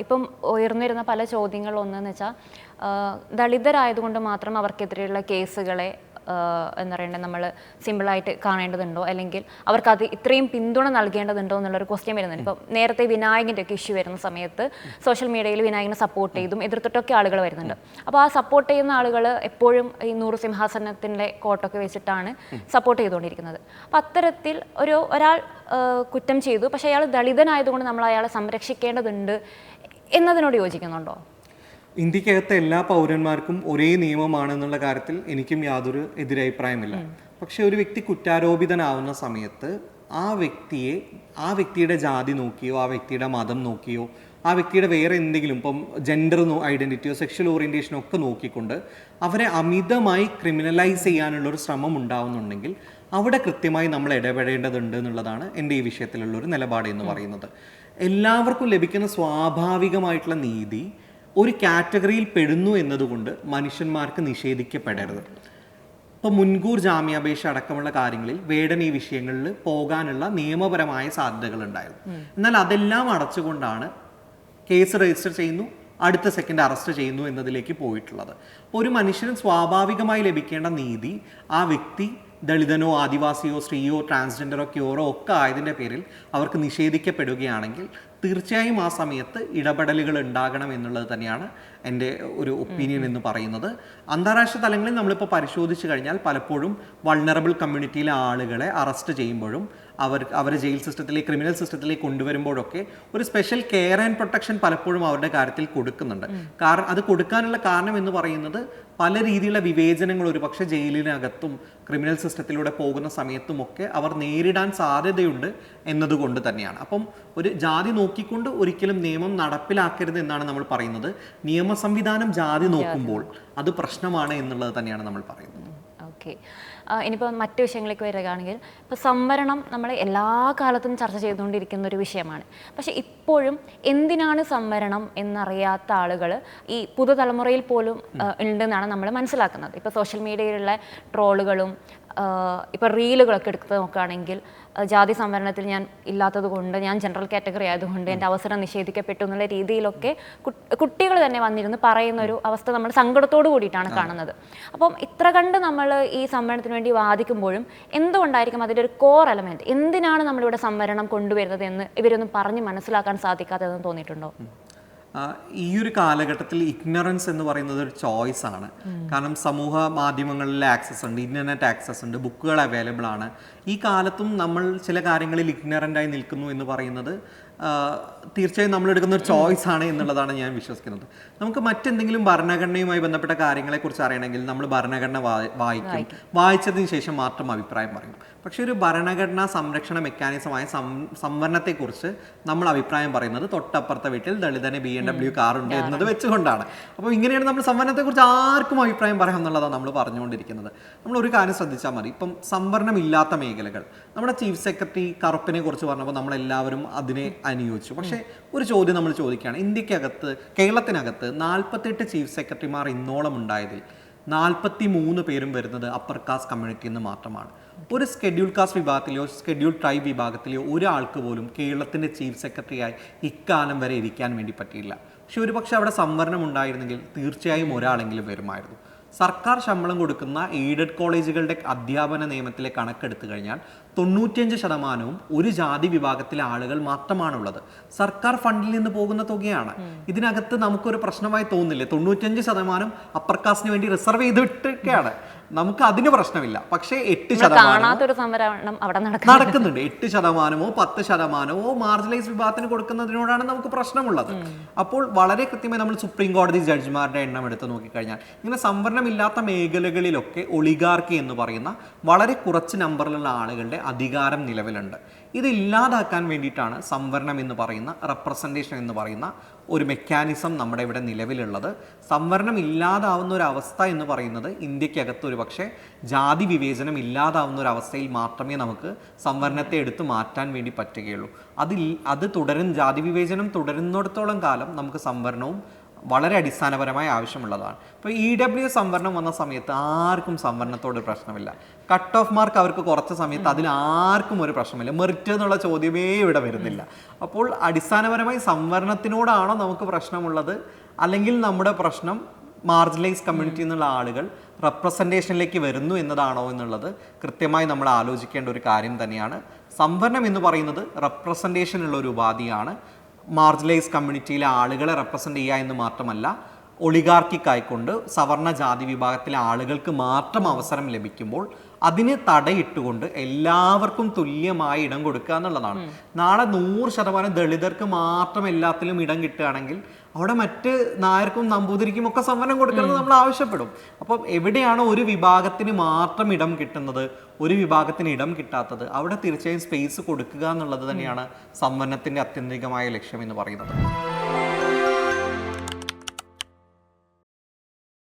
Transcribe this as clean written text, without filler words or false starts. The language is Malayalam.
ഇപ്പം ഉയർന്നിരുന്ന പല ചോദ്യങ്ങളൊന്നെന്ന് വെച്ചാൽ ദളിതരായതുകൊണ്ട് മാത്രം അവർക്കെതിരെയുള്ള കേസുകളെ എന്താ പറയണ്ടത് നമ്മൾ സിമ്പിളായിട്ട് കാണേണ്ടതുണ്ടോ, അല്ലെങ്കിൽ അവർക്കത് ഇത്രയും പിന്തുണ നൽകേണ്ടതുണ്ടോ എന്നുള്ളൊരു ക്വസ്റ്റ്യൻ വരുന്നുണ്ട്. ഇപ്പം നേരത്തെ വിനായകൻ്റെ ഒക്കെ ഇഷ്യൂ വരുന്ന സമയത്ത് സോഷ്യൽ മീഡിയയിൽ വിനായകനെ സപ്പോർട്ട് ചെയ്തും എതിർത്തിട്ടൊക്കെ ആളുകൾ വരുന്നുണ്ട്. അപ്പോൾ ആ സപ്പോർട്ട് ചെയ്യുന്ന ആളുകൾ എപ്പോഴും ഈ 100 സിംഹാസനത്തിൻ്റെ കോട്ടൊക്കെ വെച്ചിട്ടാണ് സപ്പോർട്ട് ചെയ്തുകൊണ്ടിരിക്കുന്നത്. അപ്പോൾ അത്തരത്തിൽ ഒരാൾ കുറ്റം ചെയ്തു, പക്ഷേ അയാൾ ദളിതനായതുകൊണ്ട് നമ്മൾ അയാളെ സംരക്ഷിക്കേണ്ടതുണ്ട് എന്നതിനോട് യോജിക്കുന്നുണ്ടോ? ഇന്ത്യക്കകത്തെ എല്ലാ പൗരന്മാർക്കും ഒരേ നിയമമാണെന്നുള്ള കാര്യത്തിൽ എനിക്കും യാതൊരു എതിരഭിപ്രായമില്ല. പക്ഷെ ഒരു വ്യക്തി കുറ്റാരോപിതനാവുന്ന സമയത്ത് ആ വ്യക്തിയുടെ ജാതി നോക്കിയോ, ആ വ്യക്തിയുടെ മതം നോക്കിയോ, ആ വ്യക്തിയുടെ വേറെ എന്തെങ്കിലും ഇപ്പം ജെൻഡർ ഐഡൻറ്റിറ്റിയോ സെക്ഷൽ ഓറിയൻറ്റേഷനോ ഒക്കെ നോക്കിക്കൊണ്ട് അവരെ അമിതമായി ക്രിമിനലൈസ് ചെയ്യാനുള്ളൊരു ശ്രമം ഉണ്ടാവുന്നുണ്ടെങ്കിൽ അവിടെ കൃത്യമായി നമ്മൾ ഇടപെടേണ്ടതുണ്ട് എന്നുള്ളതാണ് എൻ്റെ ഈ വിഷയത്തിലുള്ളൊരു നിലപാട് എന്ന് പറയുന്നത്. എല്ലാവർക്കും ലഭിക്കുന്ന സ്വാഭാവികമായിട്ടുള്ള നീതി ഒരു കാറ്റഗറിയിൽ പെടുന്നു എന്നതുകൊണ്ട് മനുഷ്യന്മാർക്ക് നിഷേധിക്കപ്പെടരുത്. ഇപ്പോൾ മുൻകൂർ ജാമ്യാപേക്ഷ അടക്കമുള്ള കാര്യങ്ങളിൽ വേടൻ ഈ വിഷയങ്ങളിൽ പോകാനുള്ള നിയമപരമായ സാധ്യതകളുണ്ടായിരുന്നു. എന്നാൽ അതെല്ലാം അടച്ചുകൊണ്ടാണ് കേസ് രജിസ്റ്റർ ചെയ്യുന്നു, അടുത്ത സെക്കൻഡ് അറസ്റ്റ് ചെയ്യുന്നു എന്നതിലേക്ക് പോയിട്ടുള്ളത്. ഒരു മനുഷ്യന് സ്വാഭാവികമായി ലഭിക്കേണ്ട നീതി ആ വ്യക്തി ദളിതനോ ആദിവാസിയോ സ്ത്രീയോ ട്രാൻസ്ജെൻഡറോ ക്യൂറോ ഒക്കെ ആയതിൻ്റെ പേരിൽ അവർക്ക് നിഷേധിക്കപ്പെടുകയാണെങ്കിൽ തീർച്ചയായും ആ സമയത്ത് ഇടപെടലുകൾ ഉണ്ടാകണം എന്നുള്ളത് തന്നെയാണ് എൻ്റെ ഒരു ഒപ്പീനിയൻ എന്ന് പറയുന്നത്. അന്താരാഷ്ട്ര തലങ്ങളിൽ നമ്മളിപ്പോൾ പരിശോധിച്ച് കഴിഞ്ഞാൽ പലപ്പോഴും വൾണറബിൾ കമ്മ്യൂണിറ്റിയിലെ ആളുകളെ അറസ്റ്റ് ചെയ്യുമ്പോഴും അവരെ ജയിൽ സിസ്റ്റത്തിലേക്ക്, ക്രിമിനൽ സിസ്റ്റത്തിലേക്ക് കൊണ്ടുവരുമ്പോഴൊക്കെ ഒരു സ്പെഷ്യൽ കെയർ ആൻഡ് പ്രൊട്ടക്ഷൻ പലപ്പോഴും അവരുടെ കാര്യത്തിൽ കൊടുക്കുന്നുണ്ട്. കാരണം അത് കൊടുക്കാനുള്ള കാരണം എന്ന് പറയുന്നത് പല രീതിയിലുള്ള വിവേചനങ്ങൾ ഒരു പക്ഷേ ജയിലിനകത്തും ക്രിമിനൽ സിസ്റ്റത്തിലൂടെ പോകുന്ന സമയത്തുമൊക്കെ അവർ നേരിടാൻ സാധ്യതയുണ്ട് എന്നതുകൊണ്ട് തന്നെയാണ്. അപ്പം ഒരു ജാതി നോക്കിക്കൊണ്ട് ഒരിക്കലും നിയമം നടപ്പിലാക്കരുത് എന്നാണ് നമ്മൾ പറയുന്നത്. നിയമ സംവിധാനം ജാതി നോക്കുമ്പോൾ അത് പ്രശ്നമാണ് എന്നുള്ളത് തന്നെയാണ് നമ്മൾ പറയുന്നത്. ഓക്കെ, ഇനിയിപ്പോൾ മറ്റു വിഷയങ്ങളിലേക്ക് വരികയാണെങ്കിൽ, ഇപ്പോൾ സംവരണം നമ്മൾ എല്ലാ കാലത്തും ചർച്ച ചെയ്തുകൊണ്ടിരിക്കുന്ന ഒരു വിഷയമാണ്. പക്ഷേ ഇപ്പോഴും എന്തിനാണ് സംവരണം എന്നറിയാത്ത ആളുകൾ ഈ പുതുതലമുറയിൽ പോലും ഉണ്ടെന്നാണ് നമ്മൾ മനസ്സിലാക്കുന്നത്. ഇപ്പോൾ സോഷ്യൽ മീഡിയയിലുള്ള ട്രോളുകളും ഇപ്പോൾ റീലുകളൊക്കെ എടുത്ത് നോക്കുകയാണെങ്കിൽ ജാതി സംവരണത്തിൽ ഞാൻ ഇല്ലാത്തത് കൊണ്ട്, ഞാൻ ജനറൽ കാറ്റഗറി ആയതുകൊണ്ട് എൻ്റെ അവസരം നിഷേധിക്കപ്പെട്ടു എന്നുള്ള രീതിയിലൊക്കെ കുട്ടികൾ തന്നെ വന്നിരുന്ന് പറയുന്ന ഒരു അവസ്ഥ നമ്മൾ സങ്കടത്തോടു കൂടിയിട്ടാണ് കാണുന്നത്. അപ്പം ഇത്ര കണ്ട് നമ്മൾ ഈ സംവരണത്തിന് വേണ്ടി വാദിക്കുമ്പോഴും എന്തുകൊണ്ടായിരിക്കും അതിൻ്റെ ഒരു കോർ എലമെൻറ്റ്, എന്തിനാണ് നമ്മളിവിടെ സംവരണം കൊണ്ടുവരുന്നത് എന്ന് ഇവരൊന്നും പറഞ്ഞ് മനസ്സിലാക്കാൻ സാധിക്കാത്തതെന്ന് തോന്നിയിട്ടുണ്ടോ? ഈ ഒരു കാലഘട്ടത്തിൽ ഇഗ്നറൻസ് എന്ന് പറയുന്നത് ഒരു ചോയ്സ് ആണ്. കാരണം സമൂഹ മാധ്യമങ്ങളിലെ ആക്സസ് ഉണ്ട്, ഇന്റർനെറ്റ് ആക്സസ് ഉണ്ട്, ബുക്കുകൾ അവൈലബിൾ ആണ്. ഈ കാലത്തും നമ്മൾ ചില കാര്യങ്ങളിൽ ഇഗ്നറൻ്റായി നിൽക്കുന്നു എന്ന് പറയുന്നത് തീർച്ചയായും നമ്മൾ എടുക്കുന്ന ഒരു ചോയ്സ് ആണ് എന്നുള്ളതാണ് ഞാൻ വിശ്വസിക്കുന്നത്. നമുക്ക് മറ്റെന്തെങ്കിലും ഭരണഘടനയുമായി ബന്ധപ്പെട്ട കാര്യങ്ങളെക്കുറിച്ച് അറിയണമെങ്കിൽ നമ്മൾ ഭരണഘടന വായിക്കും, വായിച്ചതിന് ശേഷം മാത്രം അഭിപ്രായം പറയും. പക്ഷേ ഒരു ഭരണഘടനാ സംരക്ഷണ മെക്കാനിസമായ സംവരണത്തെക്കുറിച്ച് നമ്മൾ അഭിപ്രായം പറയുന്നത് തൊട്ടപ്പുറത്തെ വീട്ടിൽ ദളിതന് BMW കാറുണ്ട് എന്നത് വെച്ചുകൊണ്ടാണ്. അപ്പോൾ ഇങ്ങനെയാണ് നമ്മൾ സംവരണത്തെക്കുറിച്ച് ആർക്കും അഭിപ്രായം പറയാം എന്നുള്ളതാണ് നമ്മൾ പറഞ്ഞുകൊണ്ടിരിക്കുന്നത്. നമ്മൾ ഒരു കാര്യം ശ്രദ്ധിച്ചാൽ മതി. ഇപ്പം സംവരണം ഇല്ലാത്ത മേഖലകൾ, നമ്മുടെ ചീഫ് സെക്രട്ടറി കറുപ്പിനെ കുറിച്ച് പറഞ്ഞപ്പോൾ നമ്മളെല്ലാവരും അതിനെ അനുയോജിച്ചു. പക്ഷേ ഒരു ചോദ്യം നമ്മൾ ചോദിക്കുകയാണ്, ഇന്ത്യക്കകത്ത് കേരളത്തിനകത്ത് 48 ചീഫ് സെക്രട്ടറിമാർ ഇന്നോളം ഉണ്ടായതിൽ 43 പേരും വരുന്നത് അപ്പർ കാസ്റ്റ് കമ്മ്യൂണിറ്റിയിൽ നിന്ന് മാത്രമാണ്. ഒരു സ്കെഡ്യൂൾ കാസ്റ്റ് വിഭാഗത്തിലെയോ സ്കെഡ്യൂൾ ട്രൈബ് വിഭാഗത്തിലെയോ ഒരാൾക്ക് പോലും കേരളത്തിൻ്റെ ചീഫ് സെക്രട്ടറിയായി ഇക്കാലം വരെ ഇരിക്കാൻ വേണ്ടി പറ്റിയില്ല. പക്ഷെ ഒരുപക്ഷെ അവിടെ സംവരണം ഉണ്ടായിരുന്നെങ്കിൽ തീർച്ചയായും ഒരാളെങ്കിലും വരുമായിരുന്നു. സർക്കാർ ശമ്പളം കൊടുക്കുന്ന എയ്ഡഡ് കോളേജുകളുടെ അധ്യാപന നിയമത്തിലെ കണക്കെടുത്തു കഴിഞ്ഞാൽ 95% ഒരു ജാതി വിഭാഗത്തിലെ ആളുകൾ മാത്രമാണുള്ളത്. സർക്കാർ ഫണ്ടിൽ നിന്ന് പോകുന്ന തുകയാണ്. ഇതിനകത്ത് നമുക്കൊരു പ്രശ്നമായി തോന്നില്ലേ? 95% അപ്പർ കാസ്റ്റിന് വേണ്ടി റിസർവ് ചെയ്തിട്ടൊക്കെയാണ്. നമുക്ക് അതിന് പ്രശ്നമില്ല. പക്ഷേ 8% നടക്കുന്നുണ്ട്. 8%, 10% മാർജിനലൈസ് വിഭാഗത്തിന് കൊടുക്കുന്നതിനോടാണ് നമുക്ക് പ്രശ്നമുള്ളത്. അപ്പോൾ വളരെ കൃത്യമായി നമ്മൾ സുപ്രീം കോടതി ജഡ്ജിമാരുടെ എണ്ണം എടുത്ത് നോക്കിക്കഴിഞ്ഞാൽ ഇങ്ങനെ സംവരണമില്ലാത്ത മേഖലകളിലൊക്കെ ഒളിഗാർക്കി എന്ന് പറയുന്ന വളരെ കുറച്ച് നമ്പറിലുള്ള ആളുകളുടെ അധികാരം നിലവിലുണ്ട്. ഇത് ഇല്ലാതാക്കാൻ വേണ്ടിയിട്ടാണ് സംവരണം എന്ന് പറയുന്ന, റെപ്രസെൻറ്റേഷൻ എന്ന് പറയുന്ന ഒരു മെക്കാനിസം നമ്മുടെ ഇവിടെ നിലവിലുള്ളത്. സംവരണം ഇല്ലാതാവുന്ന ഒരു അവസ്ഥ എന്ന് പറയുന്നത് ഇന്ത്യക്കകത്ത് ഒരു പക്ഷേ ജാതി വിവേചനം ഇല്ലാതാവുന്ന ഒരു അവസ്ഥയിൽ മാത്രമേ നമുക്ക് സംവരണത്തെ എടുത്ത് മാറ്റാൻ വേണ്ടി പറ്റുകയുള്ളൂ. ജാതി വിവേചനം തുടരുന്നിടത്തോളം കാലം നമുക്ക് സംവരണവും വളരെ അടിസ്ഥാനപരമായ ആവശ്യമുള്ളതാണ്. ഇപ്പോൾ EWS സംവരണം വന്ന സമയത്ത് ആർക്കും സംവരണത്തോട് പ്രശ്നമില്ല. കട്ട് ഓഫ് മാർക്ക് അവർക്ക് കുറച്ച സമയത്ത് അതിൽ ആർക്കും ഒരു പ്രശ്നമില്ല. മെറിറ്റ് എന്നുള്ള ചോദ്യമേ ഇവിടെ വരുന്നില്ല. അപ്പോൾ അടിസ്ഥാനപരമായി സംവരണത്തിനോടാണോ നമുക്ക് പ്രശ്നമുള്ളത്, അല്ലെങ്കിൽ നമ്മുടെ പ്രശ്നം മാർജിനലൈസ് കമ്മ്യൂണിറ്റി എന്നുള്ള ആളുകൾ റെപ്രസെൻറ്റേഷനിലേക്ക് വരുന്നു എന്നതാണോ എന്നുള്ളത് കൃത്യമായി നമ്മൾ ആലോചിക്കേണ്ട ഒരു കാര്യം തന്നെയാണ്. സംവരണം എന്ന് പറയുന്നത് റെപ്രസെൻറ്റേഷൻ ഉള്ള ഒരു ഉപാധിയാണ്. മാർജിനലൈസ് കമ്മ്യൂണിറ്റിയിലെ ആളുകളെ റെപ്രസെൻ്റ് ചെയ്യുക എന്ന് മാത്രമല്ല, ഒളിഗാർക്കിക്കായിക്കൊണ്ട് സവർണ ജാതി വിഭാഗത്തിലെ ആളുകൾക്ക് മാത്രം അവസരം ലഭിക്കുമ്പോൾ അതിന് തടയിട്ടുകൊണ്ട് എല്ലാവർക്കും തുല്യമായി ഇടം കൊടുക്കുക എന്നുള്ളതാണ്. നാളെ 100% ദളിതർക്ക് മാത്രം എല്ലാത്തിലും ഇടം കിട്ടുകയാണെങ്കിൽ അവിടെ മറ്റ് നായർക്കും നമ്പൂതിരിക്കും ഒക്കെ സംവരണം കൊടുക്കണമെന്ന് നമ്മൾ ആവശ്യപ്പെടും. അപ്പം എവിടെയാണ് ഒരു വിഭാഗത്തിന് മാത്രം ഇടം കിട്ടുന്നത്, ഒരു വിഭാഗത്തിന് ഇടം കിട്ടാത്തത്, അവിടെ തീർച്ചയായും സ്പേസ് കൊടുക്കുക എന്നുള്ളത് തന്നെയാണ് സംവരണത്തിൻ്റെ ആത്യന്തികമായ ലക്ഷ്യം എന്ന് പറയുന്നത്.